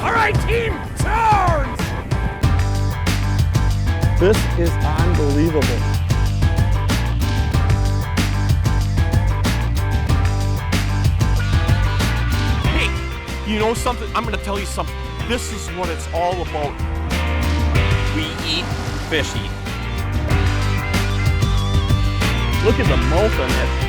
All right, team, turns! This is unbelievable. Hey, you know something? I'm gonna tell you something. This is what it's all about. We eat, fish eat. Look at the mouth on that.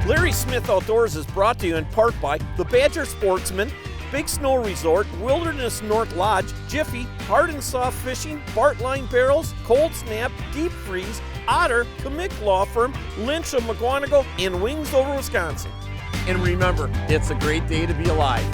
Larry Smith Outdoors is brought to you in part by the Badger Sportsman, Big Snow Resort, Wilderness North Lodge, Jiffy, Hard and Soft Fishing, Bartline Barrels, Cold Snap, Deep Freeze, Otter, Kamick Law Firm, Lynch of McGuanago, and Wings Over Wisconsin. And remember, it's a great day to be alive.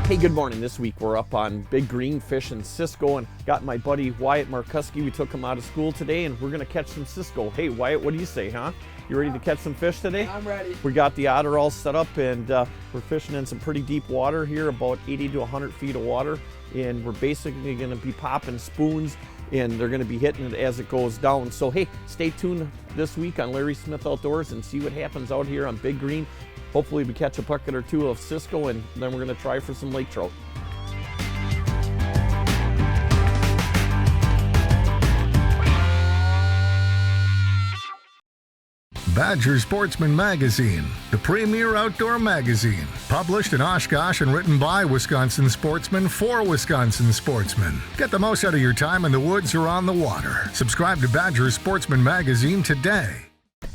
Hey, good morning. This week we're up on Big Green fishing Cisco and got my buddy Wyatt Markuski. We took him out of school today and we're gonna catch some Cisco. Hey Wyatt, what do you say, huh? You ready to catch some fish today? I'm ready. We got the otter all set up and we're fishing in some pretty deep water here, about 80 to 100 feet of water. And we're basically gonna be popping spoons and they're gonna be hitting it as it goes down. So hey, stay tuned this week on Larry Smith Outdoors and see what happens out here on Big Green. Hopefully we catch a bucket or two of Cisco and then we're gonna try for some lake trout. Badger Sportsman Magazine, the premier outdoor magazine, published in Oshkosh and written by Wisconsin sportsmen for Wisconsin sportsmen. Get the most out of your time in the woods or on the water. Subscribe to Badger Sportsman Magazine today.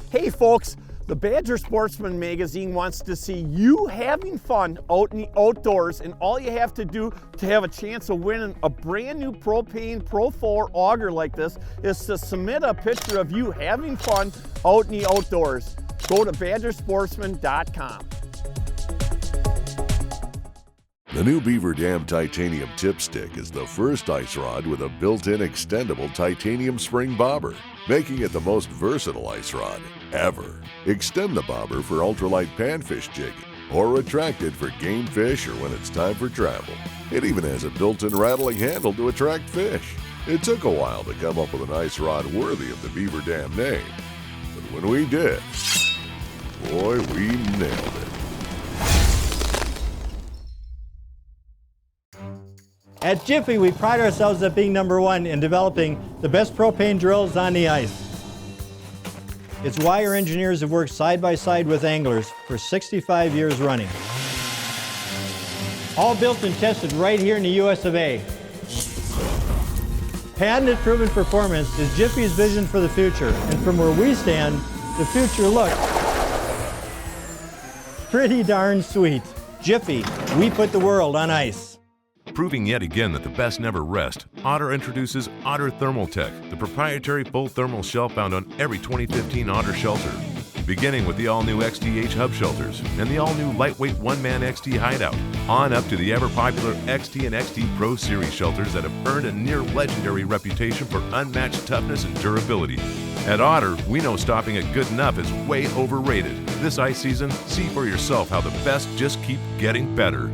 Hey folks, the Badger Sportsman Magazine wants to see you having fun out in the outdoors, and all you have to do to have a chance of winning a brand new propane Pro 4 auger like this is to submit a picture of you having fun out in the outdoors. Go to badgersportsman.com. The new Beaver Dam Titanium Tip Stick is the first ice rod with a built-in extendable titanium spring bobber, making it the most versatile ice rod ever. Extend the bobber for ultralight panfish jigging, or retract it for game fish or when it's time for travel. It even has a built-in rattling handle to attract fish. It took a while to come up with an ice rod worthy of the Beaver Dam name, but when we did, boy, we nailed it. At Jiffy, we pride ourselves at being #1 in developing the best propane drills on the ice. It's why our engineers have worked side by side with anglers for 65 years running. All built and tested right here in the US of A. Patented proven performance is Jiffy's vision for the future, and from where we stand, the future looks pretty darn sweet. Jiffy, we put the world on ice. Proving yet again that the best never rest, Otter introduces Otter Thermal Tech, the proprietary full thermal shell found on every 2015 Otter shelter. Beginning with the all-new XT-H hub shelters and the all-new lightweight one-man XT hideout, on up to the ever-popular XT and XT Pro Series shelters that have earned a near-legendary reputation for unmatched toughness and durability. At Otter, we know stopping at good enough is way overrated. This ice season, see for yourself how the best just keep getting better.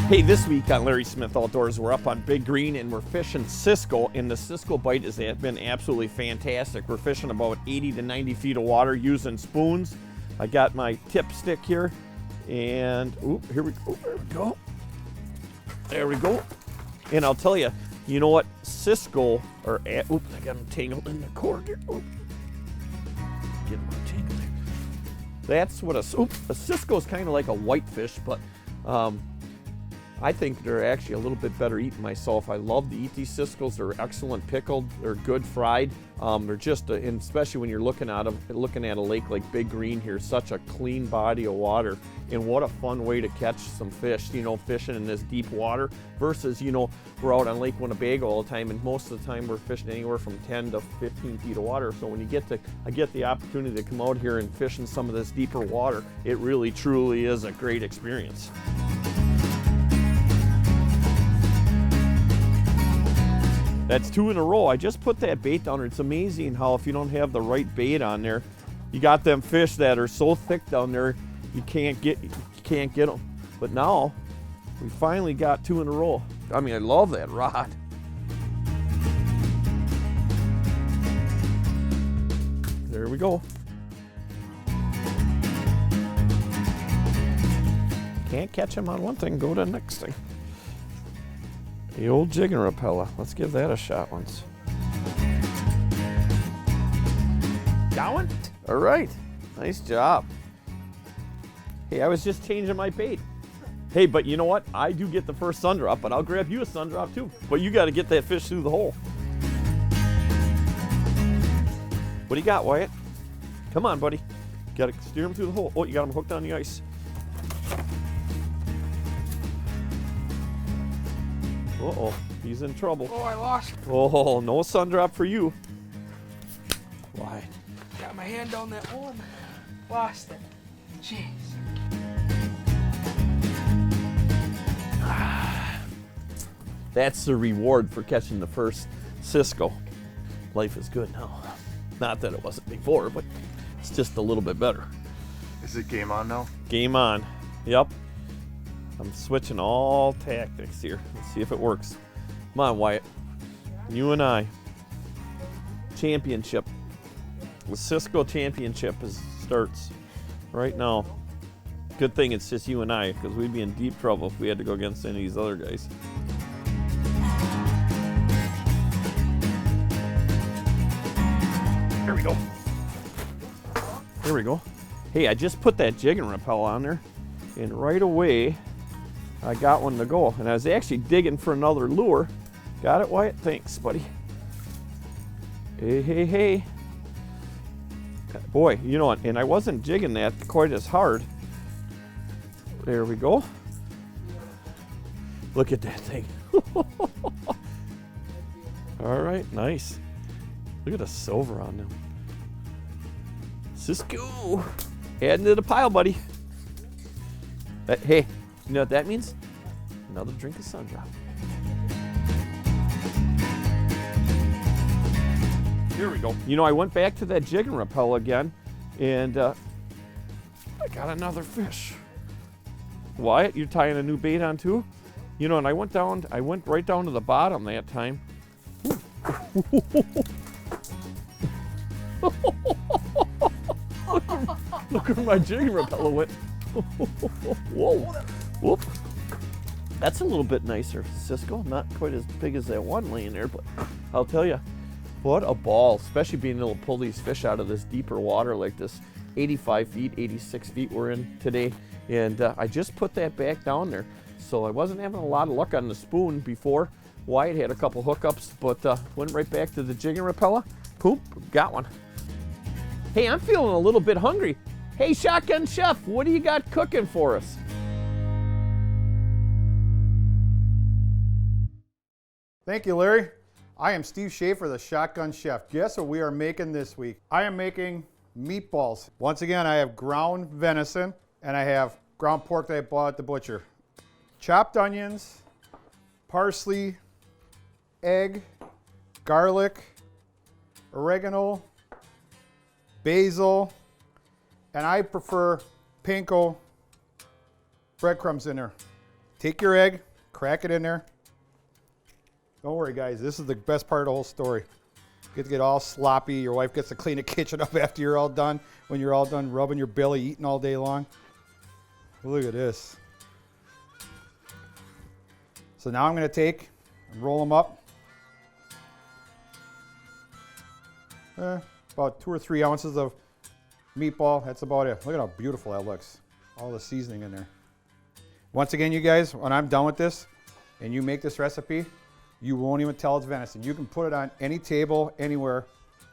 Hey, this week on Larry Smith Outdoors, we're up on Big Green and we're fishing Cisco, and the Cisco bite has been absolutely fantastic. We're fishing about 80 to 90 feet of water using spoons. I got my tip stick here, and here we go. There we go. And I'll tell you, you know what? Cisco I got them tangled in the cord here. Get them tangled there. That's what a Cisco is kind of like a whitefish, but I think they're actually a little bit better eaten myself. I love to eat these Ciscos. They're excellent pickled. They're good fried. They're just, and especially when you're looking at a lake like Big Green here, such a clean body of water. And what a fun way to catch some fish, you know, fishing in this deep water versus, you know, we're out on Lake Winnebago all the time, and most of the time we're fishing anywhere from 10 to 15 feet of water. So when I get the opportunity to come out here and fish in some of this deeper water, it really truly is a great experience. That's 2 in a row. I just put that bait down there. It's amazing how if you don't have the right bait on there, you got them fish that are so thick down there, you can't get them. But now, we finally got 2 in a row. I mean, I love that rod. There we go. Can't catch him on one thing, go to the next thing. The old jigging repeller. Let's give that a shot once. Got one? All right, nice job. Hey, I was just changing my bait. Hey, but you know what? I do get the first sun drop, but I'll grab you a sun drop too. But you got to get that fish through the hole. What do you got, Wyatt? Come on, buddy. Got to steer him through the hole. Oh, you got him hooked on the ice. Uh-oh, he's in trouble. Oh, I lost. Oh, no sun drop for you. Why? Got my hand on that one. Lost it. Jeez. That's the reward for catching the first Cisco. Life is good now. Not that it wasn't before, but it's just a little bit better. Is it game on now? Game on. Yep. I'm switching all tactics here. Let's see if it works. Come on, Wyatt. You and I. Championship. The Cisco Championship starts right now. Good thing it's just you and I, because we'd be in deep trouble if we had to go against any of these other guys. There we go. There we go. Hey, I just put that jigging rappel on there, and right away, I got one to go. And I was actually digging for another lure. Got it, Wyatt? Thanks, buddy. Hey, hey, hey. Boy, you know what? And I wasn't jigging that quite as hard. There we go. Look at that thing. All right, nice. Look at the silver on them. Cisco. Adding to the pile, buddy. Hey, you know what that means? Another drink of sun drop. Here we go. You know, I went back to that jigging rappel again, and I got another fish. Wyatt, you're tying a new bait on too? You know, and I went right down to the bottom that time. Look where my jigging rappel went. Whoa. Whoop. That's a little bit nicer, Cisco. Not quite as big as that one laying there, but I'll tell you, what a ball, especially being able to pull these fish out of this deeper water like this 85 feet, 86 feet we're in today. And I just put that back down there. So I wasn't having a lot of luck on the spoon before. Wyatt had a couple hookups, but went right back to the jigging rappella. Poop, got one. Hey, I'm feeling a little bit hungry. Hey, Shotgun Chef, what do you got cooking for us? Thank you, Larry. I am Steve Schaefer, the Shotgun Chef. Guess what we are making this week? I am making meatballs. Once again, I have ground venison and I have ground pork that I bought at the butcher. Chopped onions, parsley, egg, garlic, oregano, basil, and I prefer panko breadcrumbs in there. Take your egg, crack it in there. Don't worry, guys, this is the best part of the whole story. You get to get all sloppy. Your wife gets to clean the kitchen up after you're all done. When you're all done rubbing your belly, eating all day long. Look at this. So now I'm going to take and roll them up. About 2 or 3 ounces of meatball. That's about it. Look at how beautiful that looks. All the seasoning in there. Once again, you guys, when I'm done with this and you make this recipe, you won't even tell it's venison. You can put it on any table, anywhere,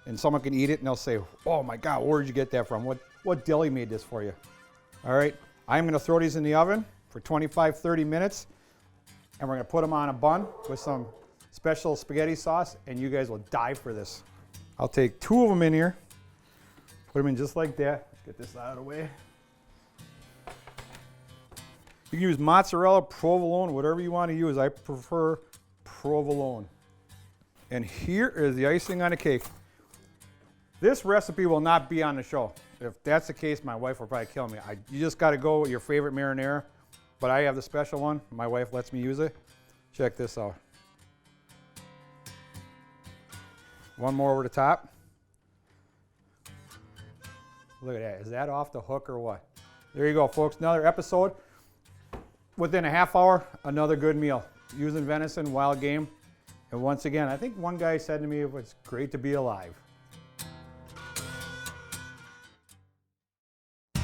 and someone can eat it and they'll say, oh my God, where'd you get that from? What deli made this for you? All right, I'm gonna throw these in the oven for 25, 30 minutes, and we're gonna put them on a bun with some special spaghetti sauce, and you guys will die for this. I'll take 2 of them in here, put them in just like that. Let's get this out of the way. You can use mozzarella, provolone, whatever you want to use. I prefer provolone. And here is the icing on the cake. This recipe will not be on the show. If that's the case, my wife will probably kill me. You just got to go with your favorite marinara, but I have the special one. My wife lets me use it. Check this out. One more over the top. Look at that. Is that off the hook or what? There you go, folks. Another episode. Within a half hour, another good meal. Using venison, wild game. And once again, I think one guy said to me, it was great to be alive.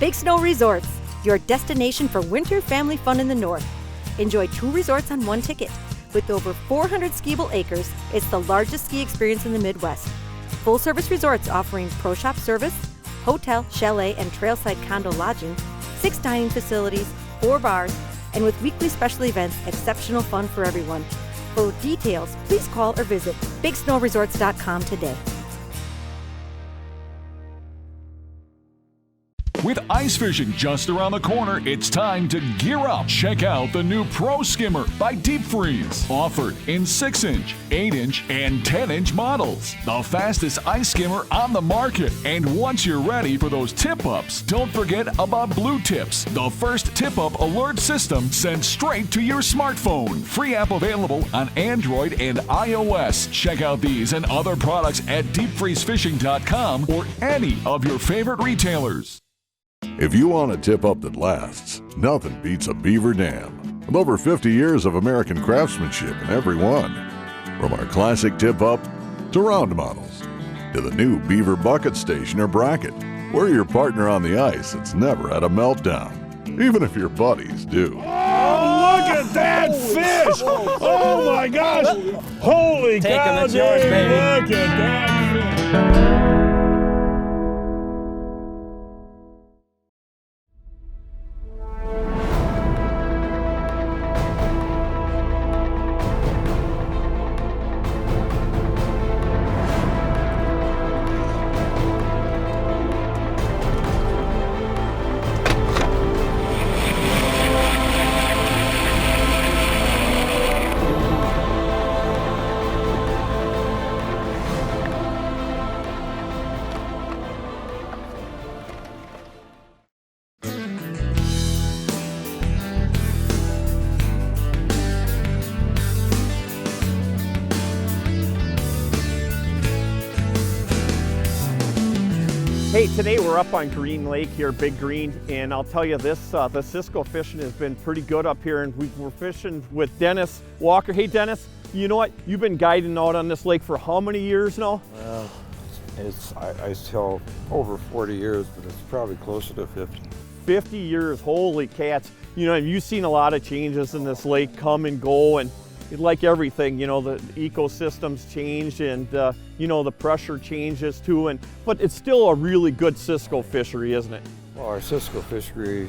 Big Snow Resorts, your destination for winter family fun in the north. Enjoy 2 resorts on 1 ticket. With over 400 skiable acres, it's the largest ski experience in the Midwest. Full-service resorts offering pro shop service, hotel, chalet, and trailside condo lodging, 6 dining facilities, 4 bars, and with weekly special events, exceptional fun for everyone. For details, please call or visit BigSnowResorts.com today. With ice fishing just around the corner, it's time to gear up. Check out the new Pro Skimmer by Deep Freeze. Offered in 6-inch, 8-inch, and 10-inch models. The fastest ice skimmer on the market. And once you're ready for those tip-ups, don't forget about Blue Tips, the first tip-up alert system sent straight to your smartphone. Free app available on Android and iOS. Check out these and other products at deepfreezefishing.com or any of your favorite retailers. If you want a tip-up that lasts, nothing beats a beaver dam. With over 50 years of American craftsmanship in every one. From our classic tip-up to round models, to the new beaver bucket station or bracket. We're your partner on the ice that's never had a meltdown, even if your buddies do. Oh, look at that fish! Oh my gosh! Holy cow, Dave! Look at that fish! Hey, today we're up on Green Lake here, Big Green, and I'll tell you this, the Cisco fishing has been pretty good up here, and we're fishing with Dennis Walker. Hey Dennis, you know what? You've been guiding out on this lake for how many years now? Well, I still over 40 years, but it's probably closer to 50. 50 years, holy cats. You know, you've seen a lot of changes in this lake come and go, and like everything, you know, the ecosystems change and, you know, the pressure changes too, but it's still a really good Cisco fishery, isn't it? Well, our Cisco fishery,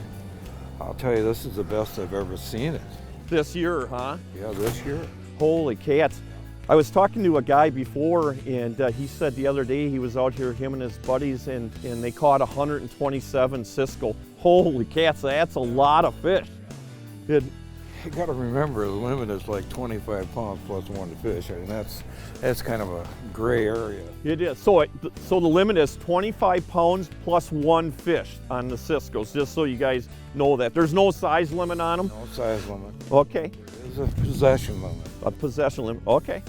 I'll tell you, this is the best I've ever seen it. This year, huh? Yeah, this year. Holy cats. I was talking to a guy before, and he said the other day he was out here, him and his buddies, and they caught 127 Cisco. Holy cats, that's a lot of fish. You got to remember, the limit is like 25 pounds plus 1 fish. I mean, that's kind of a gray area. It is. So the limit is 25 pounds plus 1 fish on the Ciscos, just so you guys know that. There's no size limit on them? No size limit. Okay. There's a possession limit. A possession limit, okay.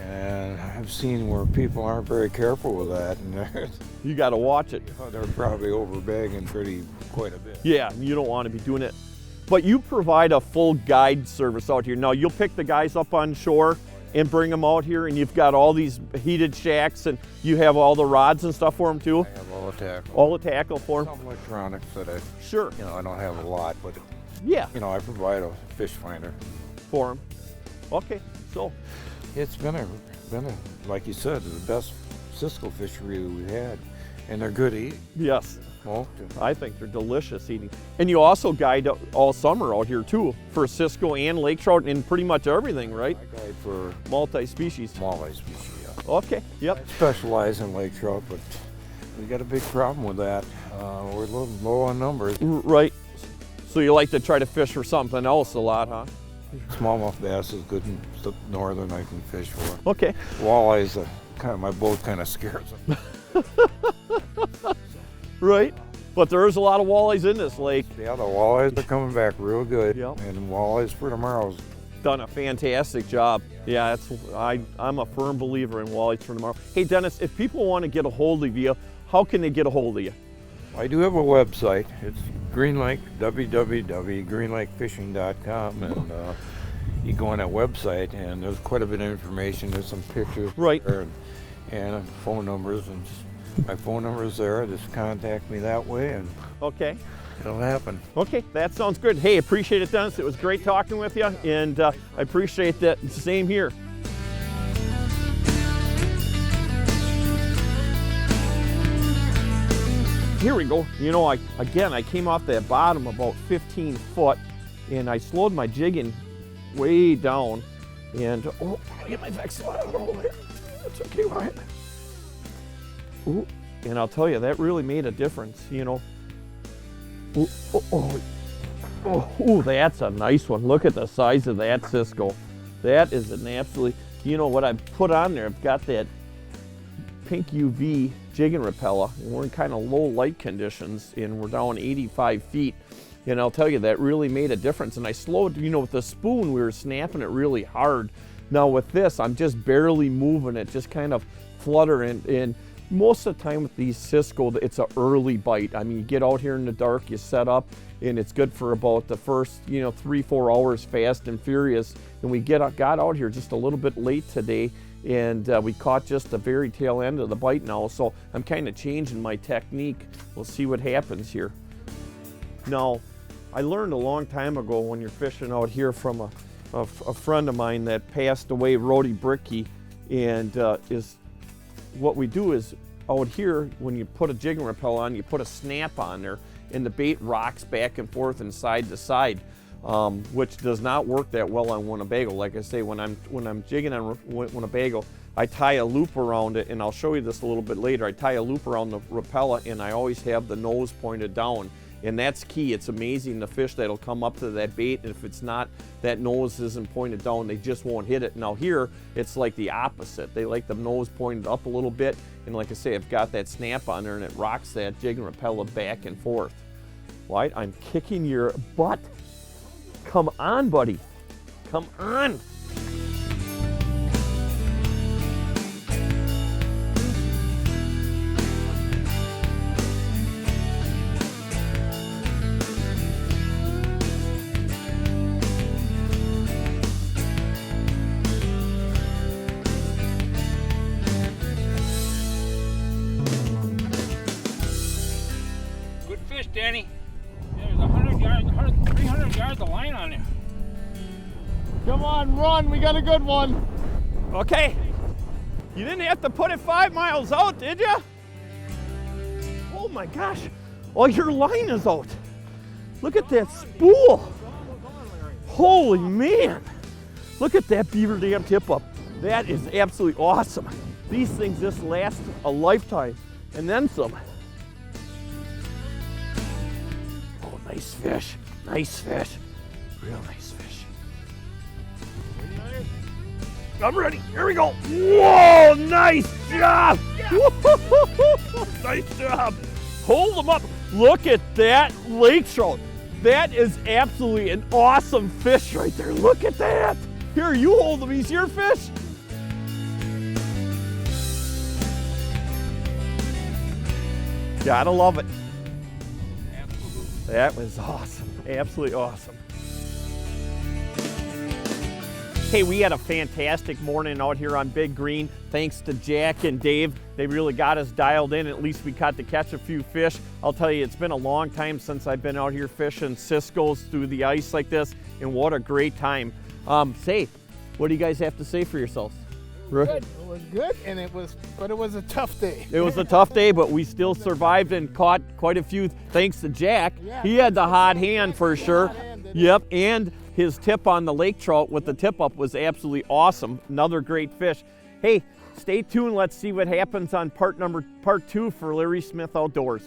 And I've seen where people aren't very careful with that. And you got to watch it. They're probably overbagging quite a bit. Yeah, you don't want to be doing it. But you provide a full guide service out here. Now you'll pick the guys up on shore and bring them out here, and you've got all these heated shacks, and you have all the rods and stuff for them too? I have all the tackle. All the tackle for them? Some electronics that I, sure. You know, I don't have a lot, but yeah, you know, I provide a fish finder for them. Okay, so it's been a like you said, the best Cisco fishery we've had, and they're good to eat. Yes. Well, I think they're delicious eating. And you also guide all summer out here too for Cisco and lake trout and pretty much everything, right? I guide for multi-species. Multi-species, yeah. Okay, yep. I specialize in lake trout, but we got a big problem with that. We're a little low on numbers. Right. So you like to try to fish for something else a lot, huh? Smallmouth bass is good in the northern I can fish for. Okay. Walleyes, my boat kind of scares them. Right. But there is a lot of walleyes in this lake. Yeah, the walleyes are coming back real good. Yep. And walleyes for tomorrow's done a fantastic job. Yeah, I'm a firm believer in walleyes for tomorrow. Hey Dennis, if people want to get a hold of you, how can they get a hold of you? I do have a website. It's Greenlake, www.greenlakefishing.com, and you go on that website and there's quite a bit of information. There's some pictures right there and phone numbers, and my phone number is there. Just contact me that way and okay. It'll happen. Okay, that sounds good. Hey, appreciate it, Dennis. It was great talking with you, and I appreciate that. Same here. Here we go. You know, I came off that bottom about 15 foot, and I slowed my jigging way down, and oh, I get my vex out of the hole here. That's okay, Ryan. Ooh, and I'll tell you, that really made a difference, you know. Oh, that's a nice one. Look at the size of that Cisco. That is an absolutely, you know what I've put on there, I've got that pink UV jigging repeller, and we're in kind of low light conditions, and we're down 85 feet. And I'll tell you, that really made a difference. And I slowed, you know, with the spoon, we were snapping it really hard. Now with this, I'm just barely moving it, just kind of fluttering. And most of the time with these Cisco, it's an early bite. I mean, you get out here in the dark, you set up, and it's good for about the first, 3-4 hours fast and furious. And we got out here just a little bit late today, and we caught just the very tail end of the bite now. So I'm kind of changing my technique. We'll see what happens here. Now, I learned a long time ago when you're fishing out here from a friend of mine that passed away, Rody Bricky, and what we do is out here, when you put a jigging repel on, you put a snap on there, and the bait rocks back and forth and side to side, which does not work that well on Winnebago. Like I say, when I'm jigging on Winnebago, I tie a loop around it, and I'll show you this a little bit later. I tie a loop around the repeller, and I always have the nose pointed down. And that's key. It's amazing the fish that'll come up to that bait, and if it's not, that nose isn't pointed down, they just won't hit it. Now here, it's like the opposite. They like the nose pointed up a little bit, and like I say, I've got that snap on there, and it rocks that jig and repeller back and forth. Right? I'm kicking your butt. Come on, buddy. Come on. Danny. There's 100 yards, 300 yards of line on there. Come on, run, we got a good one. Okay. You didn't have to put it 5 miles out, did you? Oh my gosh. Oh, your line is out. Look at that spool. Holy man. Look at that beaver dam tip up. That is absolutely awesome. These things just last a lifetime and then some. Nice fish, nice fish, real nice fish. I'm ready, here we go. Whoa, nice job. Nice job. Hold them up. Look at that lake trout. That is absolutely an awesome fish right there. Look at that. Here, you hold him, he's your fish. Gotta love it. That was awesome, absolutely awesome. Hey, we had a fantastic morning out here on Big Green. Thanks to Jack and Dave. They really got us dialed in. At least we got to catch a few fish. I'll tell you, it's been a long time since I've been out here fishing Cisco's through the ice like this, and what a great time. Say, what do you guys have to say for yourselves? Good. It was good, but it was a tough day. It was a tough day, but we still survived and caught quite a few thanks to Jack. Yeah, he had the hot hand for sure. Yep, and his tip on the lake trout with the tip up was absolutely awesome. Another great fish. Hey, stay tuned. Let's see what happens on part 2 for Larry Smith Outdoors.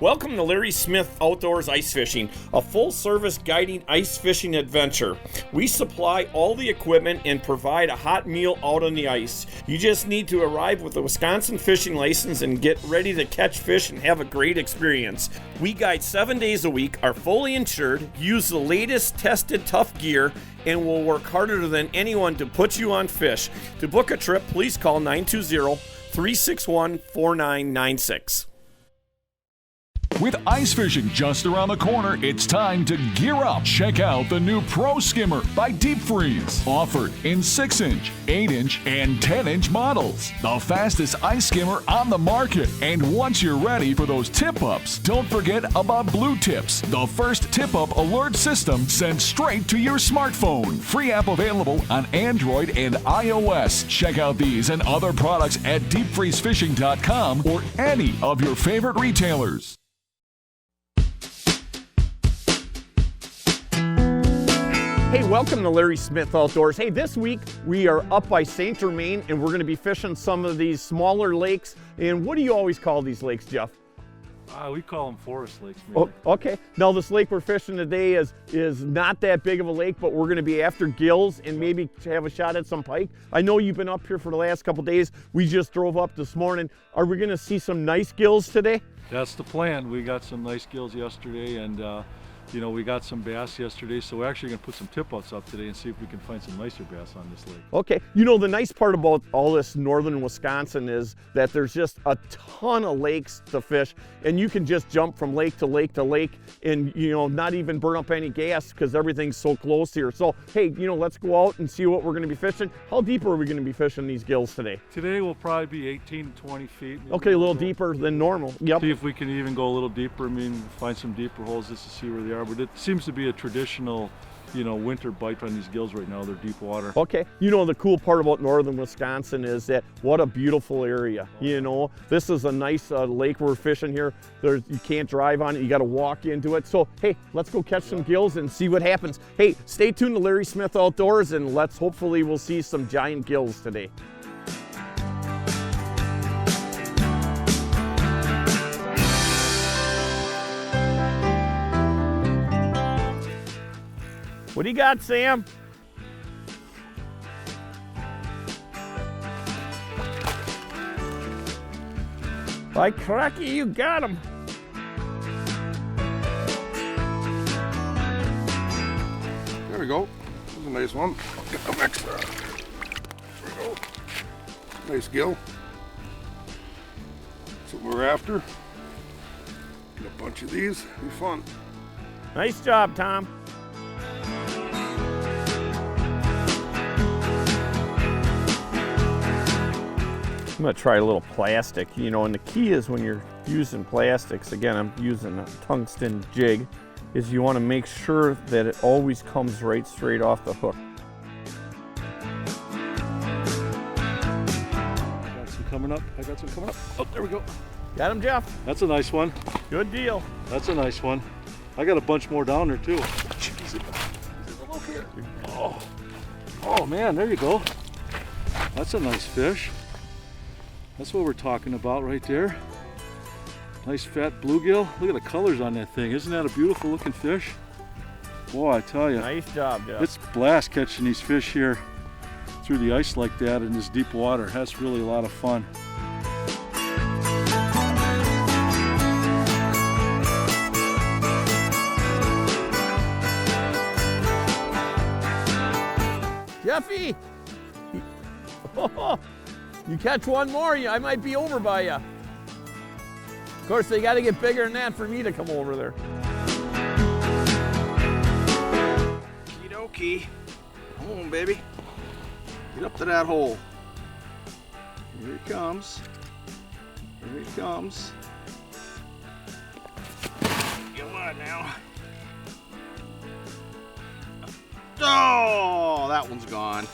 Welcome to Larry Smith Outdoors Ice Fishing, a full-service guiding ice fishing adventure. We supply all the equipment and provide a hot meal out on the ice. You just need to arrive with a Wisconsin fishing license and get ready to catch fish and have a great experience. We guide 7 days a week, are fully insured, use the latest tested tough gear, and will work harder than anyone to put you on fish. To book a trip, please call 920-361-4996. With ice fishing just around the corner, it's time to gear up. Check out the new Pro Skimmer by Deep Freeze. Offered in 6-inch, 8-inch, and 10-inch models. The fastest ice skimmer on the market. And once you're ready for those tip-ups, don't forget about Blue Tips, the first tip-up alert system sent straight to your smartphone. Free app available on Android and iOS. Check out these and other products at deepfreezefishing.com or any of your favorite retailers. Hey, welcome to Larry Smith Outdoors. Hey, this week we are up by St. Germain and we're going to be fishing some of these smaller lakes. And what do you always call these lakes, Jeff? We call them forest lakes, maybe. Oh, okay. Now this lake we're fishing today is not that big of a lake, but we're going to be after gills and maybe have a shot at some pike. I know you've been up here for the last couple days. We just drove up this morning. Are we going to see some nice gills today? That's the plan. We got some nice gills yesterday, and you know, we got some bass yesterday, so we're actually going to put some tip-outs up today and see if we can find some nicer bass on this lake. Okay. You know, the nice part about all this northern Wisconsin is that there's just a ton of lakes to fish, and you can just jump from lake to lake to lake and, you know, not even burn up any gas because everything's so close here. So, hey, you know, let's go out and see what we're going to be fishing. How deep are we going to be fishing these gills today? Today will probably be 18 to 20 feet. Okay, a little deeper than normal. Yep. See if we can even go a little deeper. I mean, find some deeper holes just to see where they are. But it seems to be a traditional, you know, winter bite on these gills right now. They're deep water. Okay. You know, the cool part about northern Wisconsin is that what a beautiful area. You know, this is a nice lake we're fishing here. You can't drive on it. You got to walk into it. So, hey, let's go catch some gills and see what happens. Hey, stay tuned to Larry Smith Outdoors, and hopefully we'll see some giant gills today. What do you got, Sam? By cracky, you got him. There we go. That's a nice one. Get some extra. There we go. Nice gill. That's what we're after. Get a bunch of these. Be fun. Nice job, Tom. I'm gonna try a little plastic, you know, and the key is when you're using plastics, again, I'm using a tungsten jig, is you wanna make sure that it always comes right straight off the hook. Got some coming up. I got some coming up. Oh, there we go. Got him, Jeff. That's a nice one. Good deal. That's a nice one. I got a bunch more down there too. Jeez, look here. Oh man, there you go. That's a nice fish. That's what we're talking about right there. Nice fat bluegill. Look at the colors on that thing. Isn't that a beautiful looking fish? Boy, I tell you. Nice job, Jeff. It's a blast catching these fish here through the ice like that in this deep water. That's really a lot of fun. Jeffy! You catch one more, I might be over by you. Of course, they got to get bigger than that for me to come over there. Okie-dokie. Come on, baby. Get up to that hole. Here he comes. Here he comes. Come on now. Oh, that one's gone.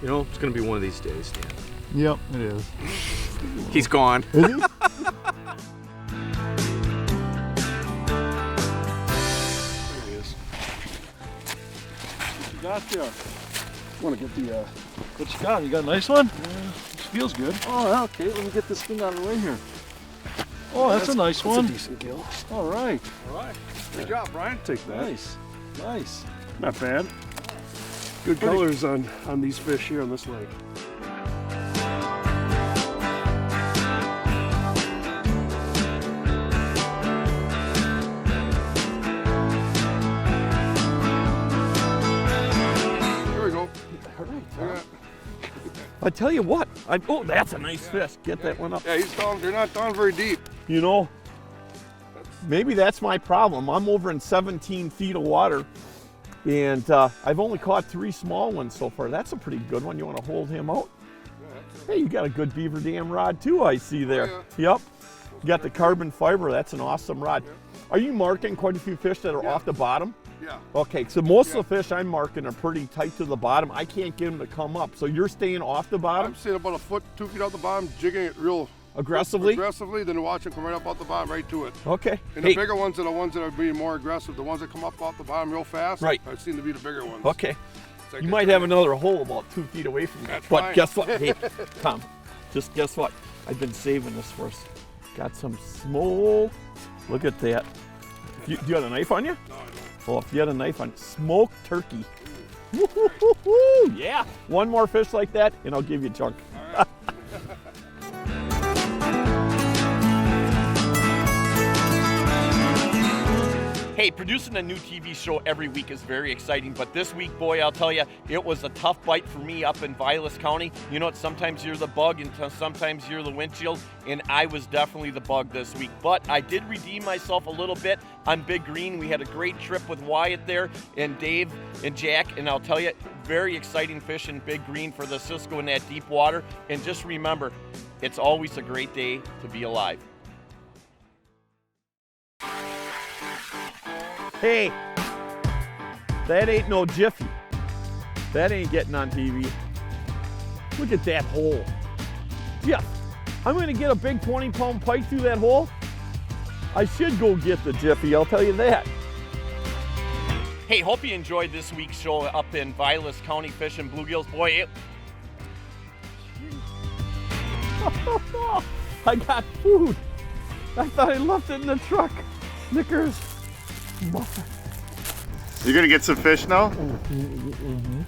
You know, it's gonna be one of these days, Dan. Yep, it is. He's gone. Is he? There he is. What you got there? I want to get the, what you got? You got a nice one? Yeah, this feels good. Oh, okay, let me get this thing out of the way here. Oh, that's a nice one. That's a decent gill. All right. All right. Good job, Brian. Take that. Nice. Nice. Not bad. Good colors on these fish here on this lake. Here we go. All right. I tell you what, oh, that's a nice fish. Get that one up. Yeah, he's down. They're not down very deep. You know, maybe that's my problem. I'm over in 17 feet of water, and I've only caught 3 small ones so far. That's a pretty good one. You want to hold him out? Hey, you got a good beaver dam rod too, I see there. Oh, yeah. Yep. You got the carbon fiber. That's an awesome rod. Yeah. Are you marking quite a few fish that are off the bottom? Yeah. Okay, so most of the fish I'm marking are pretty tight to the bottom. I can't get them to come up. So you're staying off the bottom? I'm staying about a foot, 2 feet out the bottom, jigging it real aggressively, then watch it come right up out the bottom, right to it. Okay. And the bigger ones are the ones that are being more aggressive. The ones that come up off the bottom real fast, right, I seem to be the bigger ones. Okay. You might have another hole about 2 feet away from you. That's but fine. Guess what? Hey, Tom, just guess what? I've been saving this for us. Got some smoke. Look at that. Do you have a knife on you? No, I don't. Oh, if you had a knife on, smoked turkey. Woo-hoo-hoo-hoo. Yeah. One more fish like that, and I'll give you junk. All right. Hey, producing a new TV show every week is very exciting, but this week, boy, I'll tell you, it was a tough bite for me up in Vilas County. You know what, sometimes you're the bug and sometimes you're the windshield, and I was definitely the bug this week. But I did redeem myself a little bit on Big Green. We had a great trip with Wyatt there, and Dave and Jack, and I'll tell you, very exciting fish in Big Green for the Cisco in that deep water. And just remember, it's always a great day to be alive. Hey, that ain't no jiffy. That ain't getting on TV. Look at that hole. Yeah, I'm gonna get a big 20-pound pike through that hole. I should go get the jiffy, I'll tell you that. Hey, hope you enjoyed this week's show up in Vilas County fishing bluegills. Boy, I got food. I thought I left it in the truck. Snickers. You gonna get some fish now? Mm-hmm.